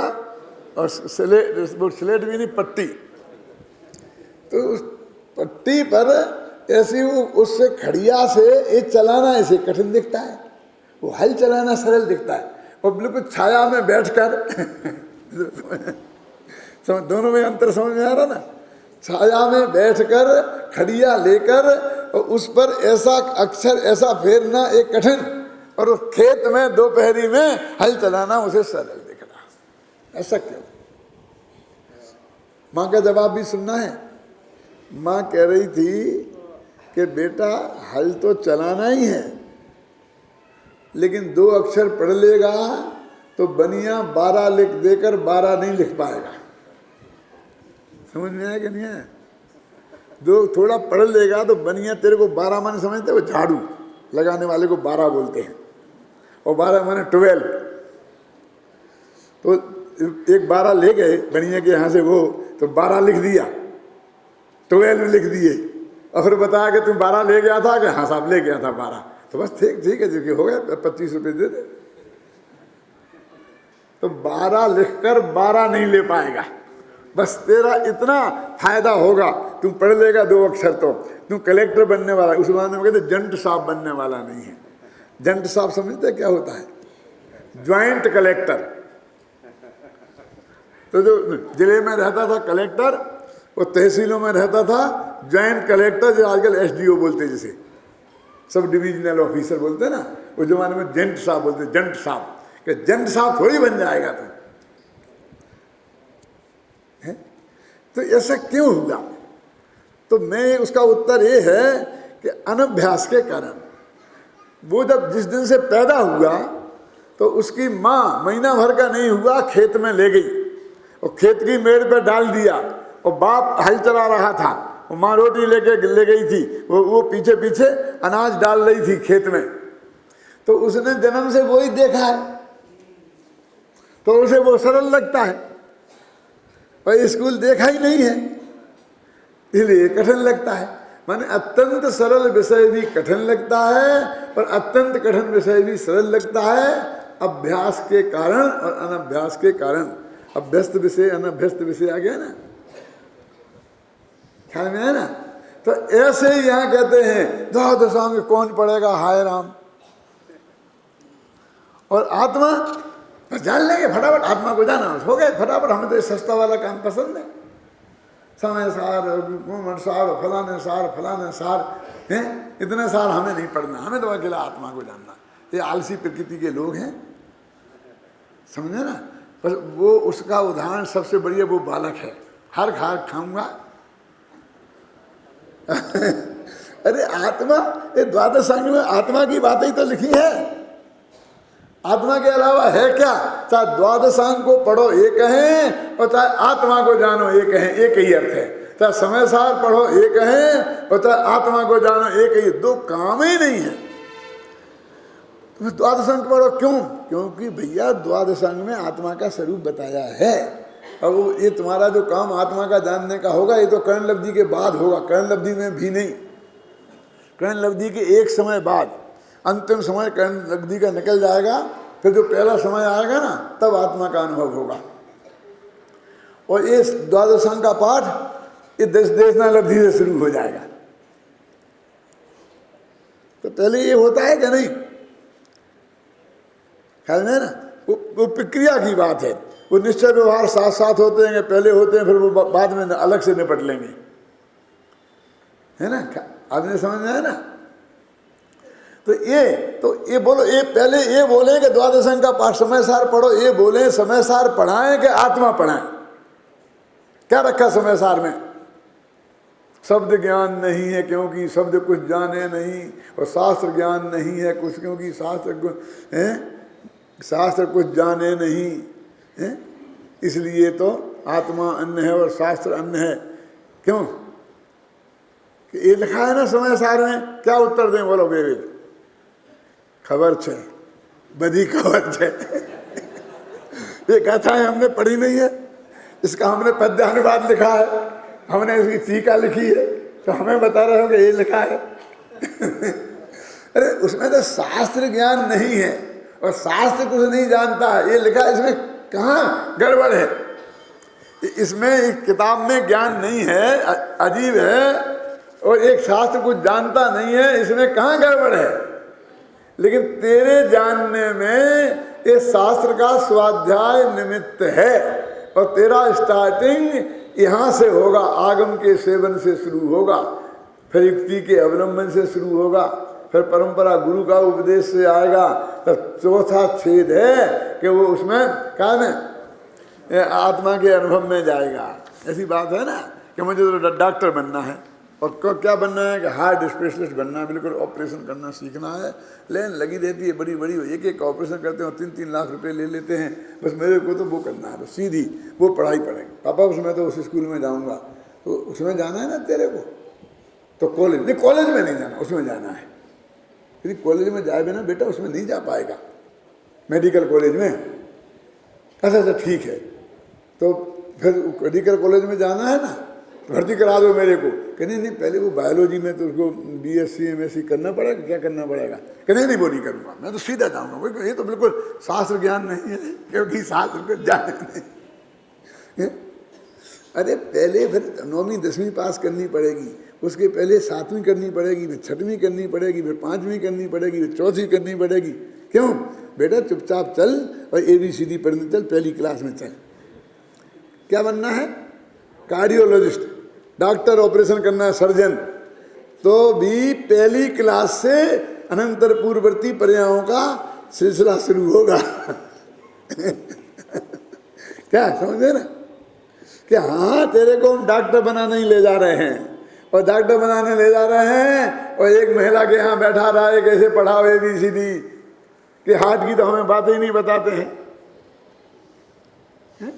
और स्लेट भी नहीं, पट्टी। तो उस पट्टी पर ऐसी वो उससे खड़िया से ये चलाना ऐसे कठिन दिखता है, वो हल चलाना सरल दिखता है। और बिल्कुल छाया में बैठकर दोनों में अंतर समझ में आ रहा ना? छाया में बैठकर खड़िया लेकर और उस पर ऐसा अक्षर ऐसा फेरना एक कठिन, और उस खेत में दोपहरी में हल चलाना उसे सरल दिख रहा। ऐसा क्यों? माँ का जवाब भी सुनना है। माँ कह रही थी कि बेटा हल तो चलाना ही है, लेकिन 2 अक्षर पढ़ लेगा तो बनिया 12 लिख देकर 12 नहीं लिख पाएगा। समझ में आया कि नहीं आया? 2 थोड़ा पढ़ लेगा तो बनिया तेरे को 12 माने समझते, वो झाड़ू लगाने वाले को 12 बोलते हैं, और 12 माने 12। तो एक 12 ले गए बनिया के यहाँ से वो, तो 12 लिख दिया, 12 लिख दिए, और फिर बताया कि तुम 12 ले गया था, कि हाँ साहब ले गया था 12। तो बस ठीक है जी, हो गया, 25 रुपये दे दे। तो 12 लिखकर 12 नहीं ले पाएगा। बस तेरा इतना फायदा होगा, तुम पढ़ लेगा 2 अक्षर तो तुम कलेक्टर बनने वाला। उस जमाने में कहते जंट साहब बनने वाला नहीं है। जंट साहब समझते क्या होता है? Joint collector. तो जो जिले में रहता था कलेक्टर, वो तहसीलों में रहता था ज्वाइंट कलेक्टर, जो आजकल SDO बोलते, जिसे सब डिविजनल ऑफिसर बोलते हैं ना, उस जमाने में जंट साहब बोलते, जंट साहब। कि जंट साहब थोड़ी बन जाएगा तुम। तो ऐसा क्यों हुआ? तो मैं उसका उत्तर ये है कि अनभ्यास के कारण। वो जब जिस दिन से पैदा हुआ तो उसकी माँ महीना भर का नहीं हुआ खेत में ले गई और खेत की मेड़ पर डाल दिया, और बाप हल चला रहा था, और माँ रोटी लेके ले गई थी, वो पीछे पीछे अनाज डाल रही थी खेत में। तो उसने जन्म से वही देखा है, तो उसे वो सरल लगता है। और स्कूल देखा ही नहीं है, इसलिए कठिन लगता है। माने अत्यंत सरल विषय भी कठिन लगता है, पर अत्यंत कठिन विषय भी सरल लगता है, अभ्यास के कारण और अनभ्यास के कारण। अभ्यस्त विषय अनभ्यस्त विषय आ गया ना, ख्याल में है ना? तो ऐसे ही यहाँ कहते हैं 10 दशाओं में कौन पढ़ेगा, हाय राम। और आत्मा जान लेंगे फटाफट, आत्मा को जाना हो गए फटाफट। हमें तो सस्ता वाला काम पसंद है, समय सार, घूमट सार, फलाने सार हैं, इतने सार हमें नहीं पढ़ना, हमें तो अकेला आत्मा को जानना। ये आलसी प्रकृति के लोग हैं, समझे ना। पर वो उसका उदाहरण सबसे बढ़िया वो बालक है, हर खाऊंगा। अरे आत्मा, ये द्वादश अंग में आत्मा की बातें ही तो लिखी है, आत्मा के अलावा है क्या? चाहे द्वादश अंग को पढ़ो ये कहें, और चाहे आत्मा को जानो ये कहें, एक ही अर्थ है। चाहे समय सार पढ़ो ये कहें, और चाहे आत्मा को जानो एक ही, दो काम ही नहीं है। तुम्हें द्वादश अंग पढ़ो क्यों? क्योंकि भैया द्वादश अंग में आत्मा का स्वरूप बताया है। और वो ये तुम्हारा जो काम आत्मा का जानने का होगा, ये तो कर्ण लब्धि के बाद होगा, कर्ण लब्धि में भी नहीं। कर्ण लब्धि के एक समय बाद, अंतिम समय कर्ण लब्धि का निकल जाएगा, फिर जो पहला समय आएगा ना, तब आत्मा का अनुभव होगा। और ये द्वादश अंग का पाठ ये देशना लब्धि से शुरू हो जाएगा। तो पहले ये होता है क्या? नहीं, ख्याल में ना, वो प्रक्रिया की बात है। वो निश्चय व्यवहार साथ साथ होते हैं, पहले होते हैं, फिर वो बाद में अलग से निपट लेंगे, है ना। आपने समझ में आया ना। तो ये बोलो, ये पहले ये बोले कि द्वादश अंग का पाठ समय सार पढ़ो, ये बोले समय सार पढ़ाएं कि आत्मा पढ़ाएं? क्या रखा समय सार में? शब्द ज्ञान नहीं है क्योंकि शब्द कुछ जाने नहीं, और शास्त्र ज्ञान नहीं है कुछ क्योंकि शास्त्र कुछ जाने नहीं है। इसलिए तो आत्मा अन्य है और शास्त्र अन्य है। क्यों? ये लिखा है ना समय सार में। क्या उत्तर दें बोलो बेबी? खबर छे, बधी खबर छे। ये कथाएं हमने पढ़ी नहीं है, इसका हमने पद्यानुवाद लिखा है, हमने इसकी टीका लिखी है, तो हमें बता रहे हो कि ये लिखा है। अरे उसमें तो शास्त्र ज्ञान नहीं है और शास्त्र कुछ नहीं जानता है, ये लिखा है। इसमें कहाँ गड़बड़ है? इसमें एक किताब में ज्ञान नहीं है, अजीब है, और एक शास्त्र कुछ जानता नहीं है, इसमें कहाँ गड़बड़ है? लेकिन तेरे जानने में ये शास्त्र का स्वाध्याय निमित्त है, और तेरा स्टार्टिंग यहाँ से होगा, आगम के सेवन से शुरू होगा, फिर युक्ति के अवलंबन से शुरू होगा, फिर परंपरा गुरु का उपदेश से आएगा। तो चौथा छेद है कि वो उसमें क्या में आत्मा के अनुभव में जाएगा। ऐसी बात है ना कि मुझे तो डॉक्टर बनना है, और क्या बनना है कि हार्ट स्पेशलिस्ट बनना है, बिल्कुल ऑपरेशन करना सीखना है। लेन लगी रहती है बड़ी बड़ी, एक एक ऑपरेशन करते हैं, 3-3 लाख रुपए ले लेते हैं। बस मेरे को तो वो करना है, बस सीधी वो पढ़ाई पढ़ेंगे। पापा उसमें तो उस स्कूल में जाऊँगा, तो उसमें जाना है ना तेरे को, तो कॉलेज नहीं, कॉलेज में नहीं जाना, उसमें जाना है। यदि कॉलेज में जाए बिना बेटा उसमें नहीं जा पाएगा, मेडिकल कॉलेज में। अच्छा ठीक है, तो फिर मेडिकल कॉलेज में जाना है ना, भर्ती करा दो मेरे को। कहने नहीं, पहले वो बायोलॉजी में तो उसको BSc MSc करना पड़ेगा, क्या करना पड़ेगा? कहने नहीं, वो नहीं करूँगा, मैं तो सीधा जाऊँगा। ये तो बिल्कुल शास्त्र ज्ञान नहीं है, क्योंकि शास्त्र को जाने नहीं। अरे पहले फिर 9वीं 10वीं पास करनी पड़ेगी, उसके पहले 7वीं करनी पड़ेगी, फिर 6वीं करनी पड़ेगी, फिर 5वीं करनी पड़ेगी, फिर 4वीं करनी पड़ेगी। क्यों बेटा? चुपचाप चल और ABCD पढ़ने चल, पहली क्लास में चल। क्या बनना है? कार्डियोलॉजिस्ट, डॉक्टर, ऑपरेशन करना है, सर्जन, तो भी पहली क्लास से अनंतर पूर्ववर्ती पर्यायों का सिलसिला शुरू होगा। क्या समझे ना कि हाँ तेरे को हम डॉक्टर बनाने ही ले जा रहे हैं, और डॉक्टर बनाने ले जा रहे हैं, और एक महिला के यहाँ बैठा रहा है, कैसे पढ़ाओ ABCD कि हार्ट की तो हमें बातें ही नहीं बताते हैं।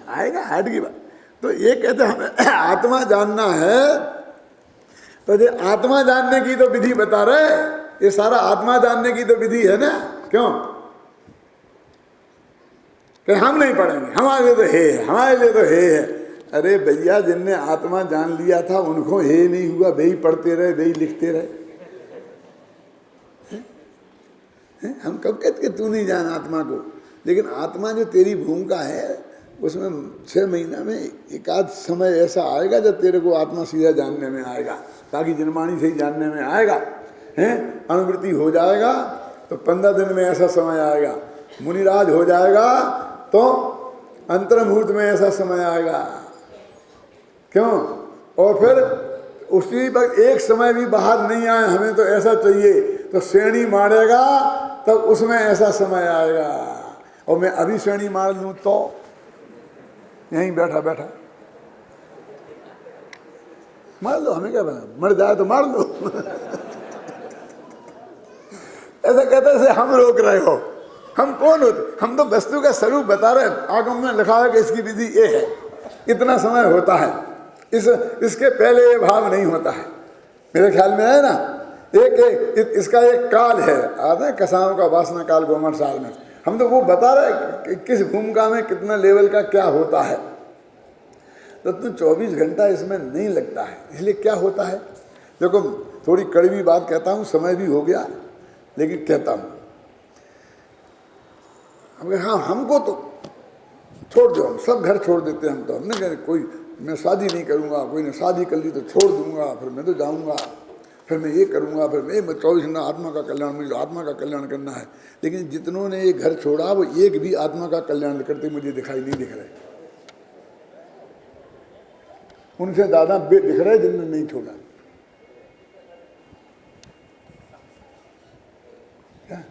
आएगा हार्ट की बात? तो ये कहते हैं हमें आत्मा जानना है, तो ये आत्मा जानने की तो विधि बता रहे, ये सारा आत्मा जानने की तो विधि है ना। क्यों कि हम नहीं पढ़ेंगे, हमारे लिए तो है, हमारे लिए तो है। अरे भैया, जिनने आत्मा जान लिया था उनको हे नहीं हुआ, वे ही पढ़ते रहे, वे ही लिखते रहे। हम कब कहते तू नहीं जान आत्मा को? लेकिन आत्मा जो तेरी भूमिका है उसमें 6 महीना में एक आध समय ऐसा आएगा जब तेरे को आत्मा सीधा जानने में आएगा, ताकि जनमानी से ही जानने में आएगा, हैं अनुवृत्ति हो जाएगा। तो 15 दिन में ऐसा समय आएगा, मुनिराज हो जाएगा तो अंतर्मुहूर्त में ऐसा समय आएगा। क्यों? और फिर उसी वक्त एक समय भी बाहर नहीं आए, हमें तो ऐसा चाहिए, तो श्रेणी मारेगा तब उसमें ऐसा समय आएगा। और मैं अभी श्रेणी मार लूँ तो यहीं बैठा बैठा मार लो, हमें क्या बना, मर जाए तो मार लो। ऐसा कहते से हम रोक रहे हो, हम कौन होते? हम तो वस्तु का स्वरूप बता रहे हैं। आगम में लिखा है कि इसकी विधि ये है, इतना समय होता है, इसके पहले ये भाव नहीं होता है। मेरे ख्याल में है ना, इसका एक काल है, आता है कसाओं का वासना काल गोमर साल में, हम तो वो बता रहे कि किस भूमिका में कितना लेवल का क्या होता है। तो 24 घंटा इसमें नहीं लगता है। इसलिए क्या होता है, देखो थोड़ी कड़वी बात कहता हूँ, समय भी हो गया लेकिन कहता हूँ। हाँ, हमको तो छोड़ दो, हम सब घर छोड़ देते हैं हम तो। हमने कहा कोई, मैं शादी नहीं करूँगा, कोई ने शादी कर ली तो छोड़ दूंगा, फिर मैं तो जाऊँगा, फिर मैं ये करूँगा, फिर मैं 24 घंटा आत्मा का कल्याण, मुझे आत्मा का कल्याण करना है। लेकिन जितनों ने ये घर छोड़ा वो एक भी आत्मा का कल्याण करते मुझे दिखाई नहीं दिख रहे। उनसे ज़्यादा दिख रहे जिनने नहीं छोड़ा। क्या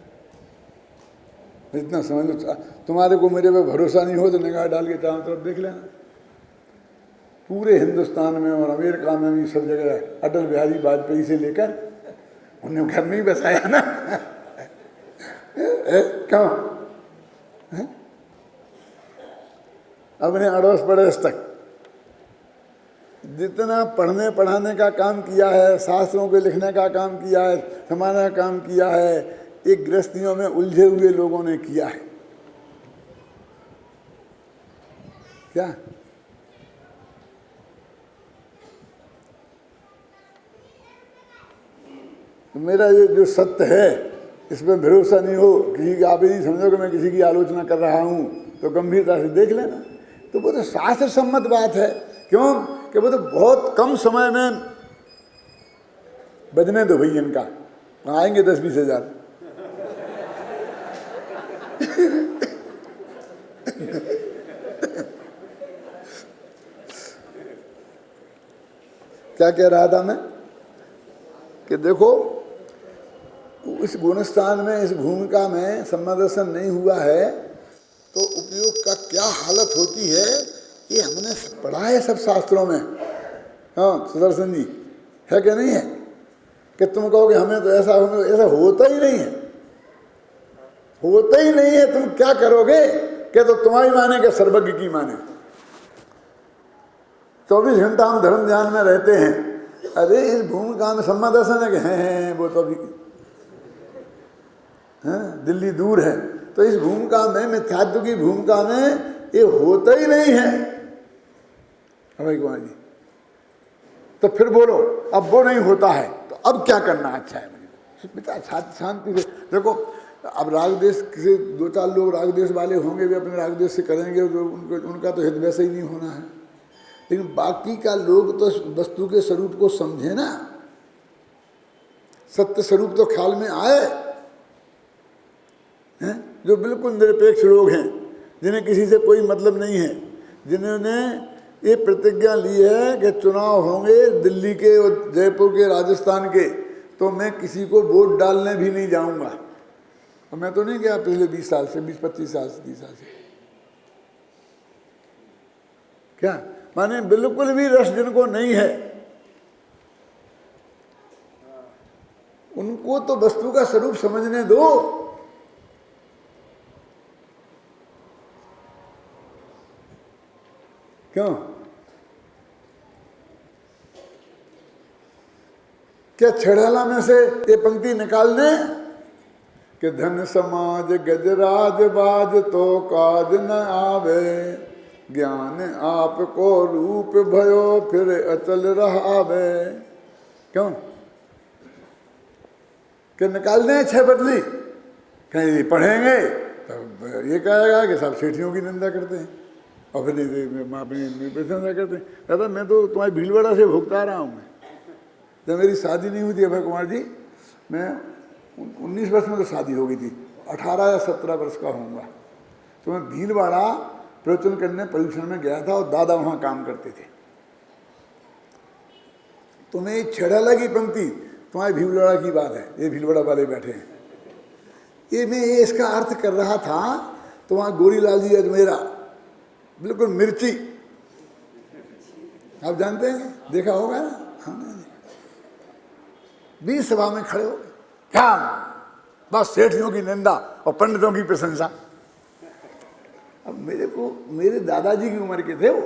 इतना समझ लो, तुम्हारे को मेरे पे भरोसा नहीं हो तो निगाह डाल के चारों तरफ देख लेना। पूरे हिंदुस्तान में और अमेरिका में भी सब जगह अटल बिहारी वाजपेयी से लेकर उन्हें घर नहीं बसाया ना। क्यों? अपने अड़ोस पड़ोस तक जितना पढ़ने पढ़ाने का काम किया है, शास्त्रों के लिखने का काम किया है, समाना का काम किया है, एक गृहस्थियों में उलझे हुए लोगों ने किया है। क्या तो मेरा ये जो सत्य है इसमें भरोसा नहीं हो, किसी की आप ही नहीं समझो कि मैं किसी की आलोचना कर रहा हूँ, तो गंभीरता से देख लेना। तो वो तो शास्त्र सम्मत बात है। क्यों कि वो तो बहुत कम समय में बजने दो भाई, इनका आएंगे 10-20 हजार। क्या कह रहा था मैं कि देखो इस गुणस्थान में, इस भूमिका में सम्मादर्शन नहीं हुआ है तो उपयोग का क्या हालत होती है, ये हमने पढ़ा है सब शास्त्रों में। हाँ सुदर्शन जी, है कि नहीं है? कि तुम कहोगे हमें तो ऐसा होता ही नहीं है, होता ही नहीं है। तुम क्या करोगे कि तो तुम्हारी माने कि सर्वज्ञ की माने। 24 घंटा हम धर्म ध्यान में रहते हैं, अरे इस भूमिका में सम्मादर्शन है कि हैं वो तो अभी दिल्ली दूर है, तो इस भूमिका में, मिथ्यात्व की भूमिका में ये होता ही नहीं है। भाई कुमार जी, तो फिर बोलो अब वो नहीं होता है तो अब क्या करना अच्छा है मुझे? बेटा शांति से देखो, अब राग देश से 2-4 लोग राग देश वाले होंगे, वे अपने राग देश से करेंगे, तो उनका तो हित वैसे ही नहीं होना है। लेकिन बाकी का लोग तो वस्तु के स्वरूप को समझे ना, सत्य स्वरूप तो ख्याल में आए हैं। जो बिल्कुल निरपेक्ष लोग हैं, जिन्हें किसी से कोई मतलब नहीं है, जिन्होंने ये प्रतिज्ञा ली है कि चुनाव होंगे दिल्ली के और जयपुर के, राजस्थान के, तो मैं किसी को वोट डालने भी नहीं जाऊंगा। और मैं तो नहीं गया पिछले 20 साल से, 20-25 साल से, 30 साल से। क्या माने बिल्कुल भी रस जिनको नहीं है, उनको तो वस्तु का स्वरूप समझने दो। क्यों? क्या छड़ाला में से ये पंक्ति निकालने कि धन समाज गजराज बाज तो काज न आवे, ज्ञान आपको रूप भयो फिर अचल रहावे। क्यों कि निकाल दें 6 बदली, कहीं पढ़ेंगे तो ये कहेगा कि सब सेठियों की निंदा करते हैं और फिर अपनी प्रशंसा करते हैं। कहता मैं तो तुम्हारी भीलवाड़ा से भुगता रहा हूँ। मैं जब मेरी शादी नहीं हुई थी अभय कुमार जी, मैं 19 वर्ष में तो शादी हो गई थी, 18 या 17 वर्ष का होऊंगा, तो मैं भीलवाड़ा प्रवचन करने प्रशिक्षण में गया था और दादा वहाँ काम करते थे। तुम्हें छेड़ाला की पंक्ति तुम्हारे भीलवाड़ा की बात है, ये भीलवाड़ा वाले बैठे हैं, ये मैं ये इसका अर्थ कर रहा था। तो वहाँ गोरीलाल जी अजमेरा बिल्कुल मिर्ची, आप जानते हैं, देखा होगा ना। हाँ, 20 सभा में खड़े हो गए, क्या बस सेठियों की निंदा और पंडितों की प्रशंसा। अब मेरे दादाजी की उम्र के थे वो,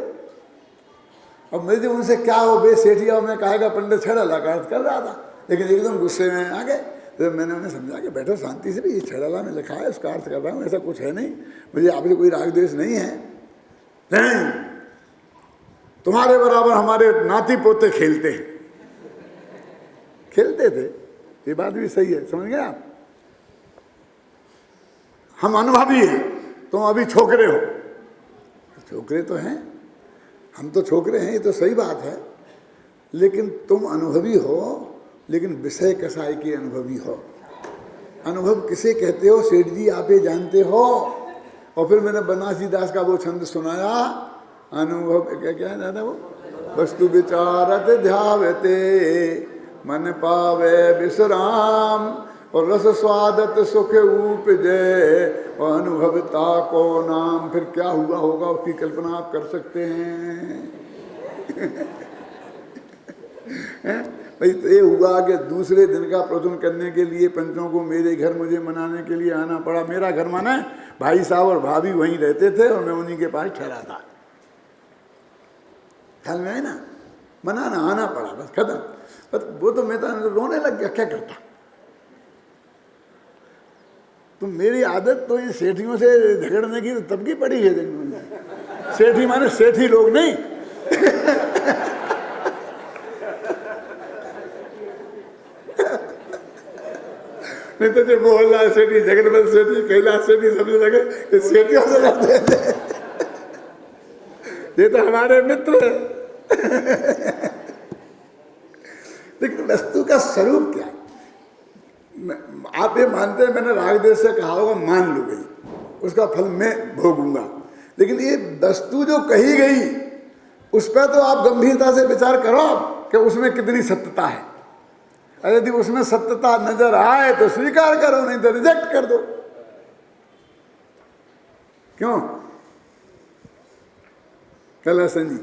अब मेरे उनसे क्या हो बे सेठिया में कहेगा पंडित छेड़ाला का अर्थ कर रहा था, लेकिन एकदम गुस्से में आ गए। तो मैंने उन्हें समझा कि बैठो शांति से, भी ये छेड़ाला में लिखा है उसका अर्थ कर रहा हूँ, ऐसा कुछ है नहीं, मुझे आपसे कोई राग द्वेष नहीं है। नहीं, तुम्हारे बराबर हमारे नाती पोते खेलते हैं, खेलते थे, ये बात भी सही है, समझ गए आप। हम अनुभवी हैं, तुम अभी छोकरे हो। छोकरे तो हैं, हम तो छोकरे हैं, ये तो सही बात है, लेकिन तुम अनुभवी हो, लेकिन विषय कसाई के अनुभवी हो। अनुभव किसे कहते हो सेठ जी, आप ये जानते हो। और फिर मैंने बनारसी दास का वो छंद सुनाया, अनुभव क्या है दादा वो, वस्तु विचारत ध्यावते मन पावे विश्राम, और रस स्वादत सुख उपजे और अनुभवता को नाम। फिर क्या हुआ होगा उसकी कल्पना आप कर सकते हैं। भाई तो ये हुआ कि दूसरे दिन का प्रवचन करने के लिए पंचों को मेरे घर मुझे मनाने के लिए आना पड़ा। मेरा घर माना भाई साहब और भाभी वहीं रहते थे और मैं उन्हीं के पास ठहरा था। ख्याल में है ना, मनाना आना पड़ा, बस खत्म। पर वो तो मैं तो रोने लग गया, क्या करता। तो मेरी आदत तो ये सेठियों से झगड़ने की तब की पड़ी है। सेठी माने सेठी लोग नहीं। नहीं तो जो मोहल्ला सेठी, जगन्नाथ सेठी, कैलाश सेठी समझ लगे कि सेठियों से लड़ते थे। ये तो हमारे मित्र है। लेकिन वस्तु का स्वरूप क्या है? आप ये मानते हैं, मैंने रागदेश से कहा होगा, मान लो गई, उसका फल मैं भोगूंगा। लेकिन ये वस्तु जो कही गई उस पर तो आप गंभीरता से विचार करो कि उसमें कितनी सत्यता है। यदि उसमें सत्यता नजर आए तो स्वीकार करो, नहीं तो रिजेक्ट कर दो। क्यों कैलासन जी,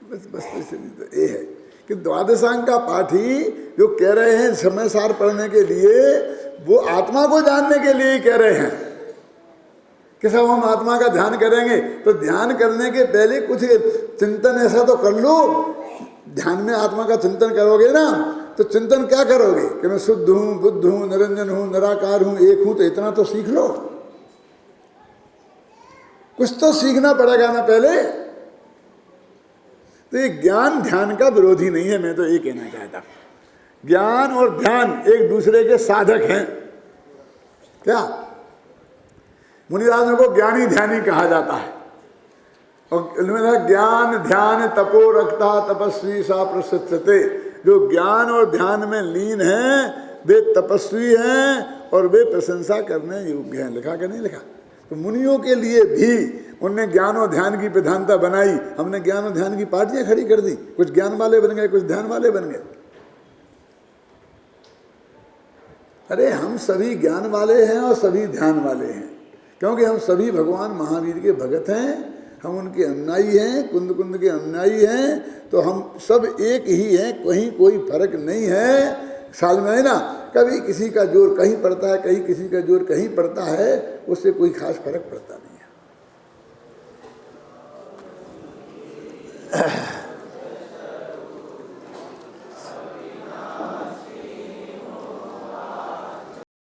बस तो ये है कि द्वादशांग का पाठी जो कह रहे हैं समय सार पढ़ने के लिए, वो आत्मा को जानने के लिए ही कह रहे हैं कि सब हम आत्मा का ध्यान करेंगे। तो ध्यान करने के पहले कुछ चिंतन ऐसा तो कर लो। ध्यान में आत्मा का चिंतन करोगे ना, तो चिंतन क्या करोगे कि मैं शुद्ध हूं, बुद्ध हूं, निरंजन हूं, निराकार हूं, एक हूं। तो इतना तो सीख लो, कुछ तो सीखना पड़ेगा ना पहले। तो ये ज्ञान ध्यान का विरोधी नहीं है, मैं तो ये कहना चाहता। ज्ञान और ध्यान एक दूसरे के साधक हैं। क्या मुनिराजों को ज्ञानी ध्यानी कहा जाता है। और इनमें ज्ञान ध्यान तपो रखता तपस्वी सा प्रशस्यते। जो ज्ञान और ध्यान में लीन हैं वे तपस्वी हैं और वे प्रशंसा करने योग्य हैं। लिखा कि नहीं लिखा? तो मुनियों के लिए भी उनने ज्ञान और ध्यान की प्रधानता बनाई। हमने ज्ञान और ध्यान की पार्टियां खड़ी कर दी, कुछ ज्ञान वाले बन गए, कुछ ध्यान वाले बन गए। अरे हम सभी ज्ञान वाले हैं और सभी ध्यान वाले हैं, क्योंकि हम सभी भगवान महावीर के भगत हैं, हम उनके अनुयायी हैं, कुंद कुंद के अनुयायी हैं। तो हम सब एक ही हैं, कहीं कोई फर्क नहीं है। साल में है ना, कभी किसी का जोर कहीं पड़ता है, कहीं किसी का जोर कहीं पड़ता है, उससे कोई खास फर्क पड़ता नहीं है।